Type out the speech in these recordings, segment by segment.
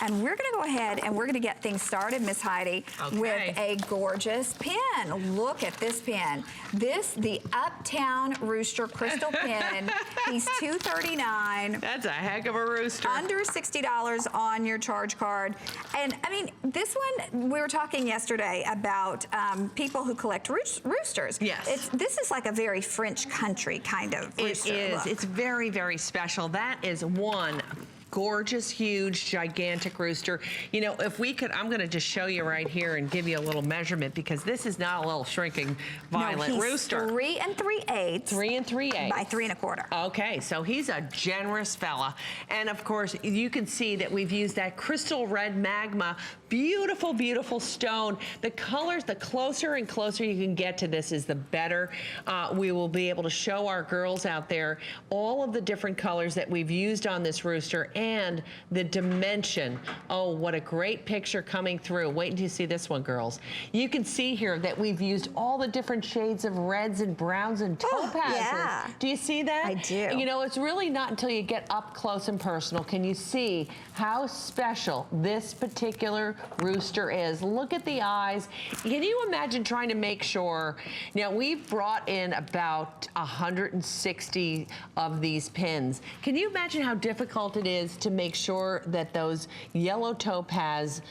And we're gonna go ahead and we're gonna get things started, Miss Heidi, with a gorgeous pin. Look at this pin. The Uptown Rooster crystal pin. He's $239. That's a heck of a rooster. Under $60 on your charge card. And I mean, this one, we were talking yesterday about people who collect roosters. Yes. This is like a very French country kind of rooster. It is. Look. It's very, very special. That is one gorgeous, huge, gigantic rooster. You know, if we could, I'm gonna just show you right here and give you a little measurement because this is not a little shrinking violet rooster. 3 3/8. 3 3/8. By 3 1/4. Okay, so he's a generous fella. And of course, you can see that we've used that crystal red magma, beautiful, beautiful stone. The colors, the closer and closer you can get to this is the better. We will be able to show our girls out there all of the different colors that we've used on this rooster and the dimension. Oh, what a great picture coming through. Wait until you see this one, girls. You can see here that we've used all the different shades of reds and browns and topazes. Yeah. Do you see that? I do. You know, it's really not until you get up close and personal can you see how special this particular rooster is. Look at the eyes. Can you imagine trying to make sure, now we've brought in about 160 of these pins. Can you imagine how difficult it is to make sure that those yellow topaz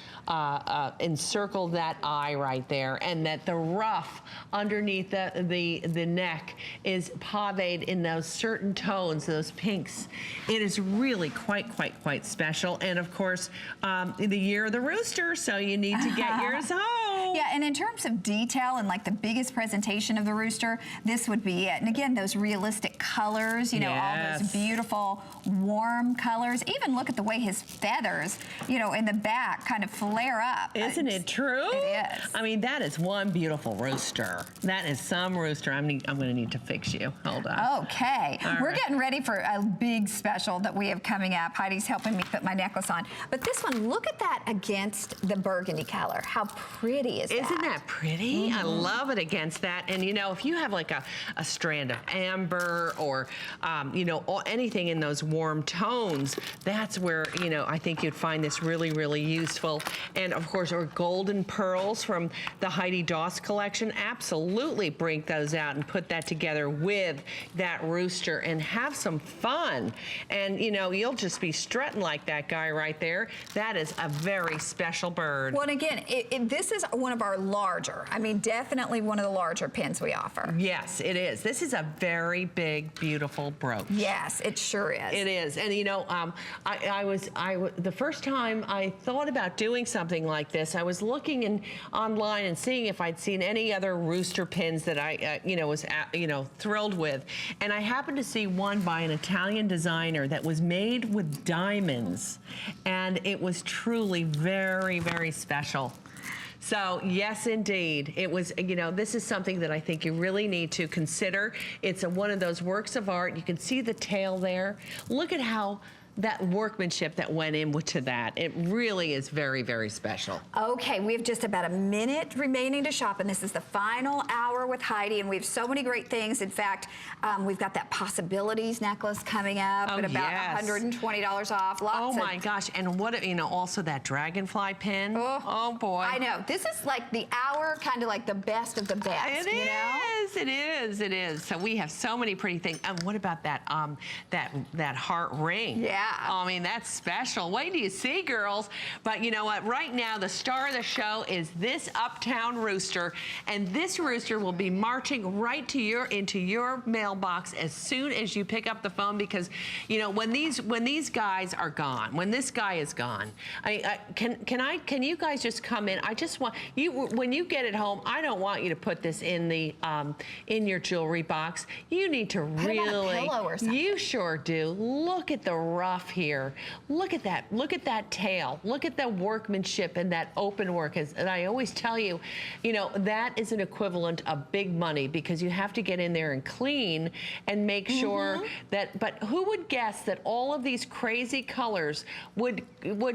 encircle that eye right there and that the ruff underneath the neck is paved in those certain tones, those pinks. It is really quite special. And of course, the year of the rooster, so you need to get yours home. Yeah, and in terms of detail and like the biggest presentation of the rooster, this would be it. And again, those realistic colors, you know, all those beautiful warm colors. Even look at the way his feathers, you know, in the back kind of flare up. Isn't it true? It is. I mean, that is one beautiful rooster. That is some rooster. I'm gonna need to fix you. Hold on. Okay. We're getting ready for a big special that we have coming up. Heidi's helping me put my necklace on. But this one, look at that against the burgundy color. How pretty is that? Isn't that pretty? I love it against that. And you know, if you have like a strand of amber or, you know, anything in those warm tones, that's where, you know, I think you'd find this really, really useful. And of course, our golden pearls from the Heidi Daus collection, absolutely bring those out and put that together with that rooster and have some fun. And you know, you'll just be strutting like that guy right there. That is a very special bird. Well, and again, this is one of our larger, I mean, definitely one of the larger pins we offer. Yes, it is. This is a very big, beautiful brooch. Yes, it sure is. It is. And you know, the first time I thought about doing something like this, I was looking online and seeing if I'd seen any other rooster pins that I, you know, was, you know, thrilled with. And I happened to see one by an Italian designer that was made with diamonds. And it was truly very, very special. So yes, indeed. It was, you know, this is something that I think you really need to consider. It's one of those works of art. You can see the tail there. Look at how that workmanship that went into that. It really is very, very special. Okay, we have just about a minute remaining to shop, and this is the final hour with Heidi, and we have so many great things. In fact, we've got that Possibilities necklace coming up at about $120 off. Lots my gosh, and what, you know, also that dragonfly pin. Oh boy. I know, this is like the hour, kind of like the best of the best, you know? It is, it is. So we have so many pretty things. And what about that, that heart ring? Yeah. I mean, that's special. Wait till you see, girls. But you know what? Right now, the star of the show is this Uptown Rooster. And this rooster will be marching right to into your mailbox as soon as you pick up the phone, because, you know, when these guys are gone, when this guy is gone, can you guys just come in? I just want you, when you get it home, I don't want you to put this in the in your jewelry box. You need to really, put it on a pillow or something. You sure do. Look at the ruff here. Look at that. Look at that tail. Look at the workmanship and that open work. And I always tell you, you know, that is an equivalent of big money, because you have to get in there and clean and make sure that, but who would guess that all of these crazy colors would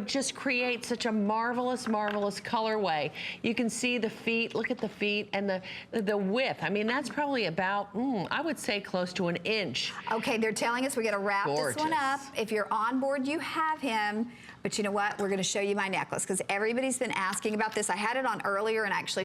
just create such a marvelous, marvelous colorway. You can see the feet. Look at the feet and the width. I mean, mean, that's probably about, I would say close to an inch. Okay, they're telling us we got to wrap this one up. If you're on board, you have him. But you know what? We're going to show you my necklace because everybody's been asking about this. I had it on earlier and actually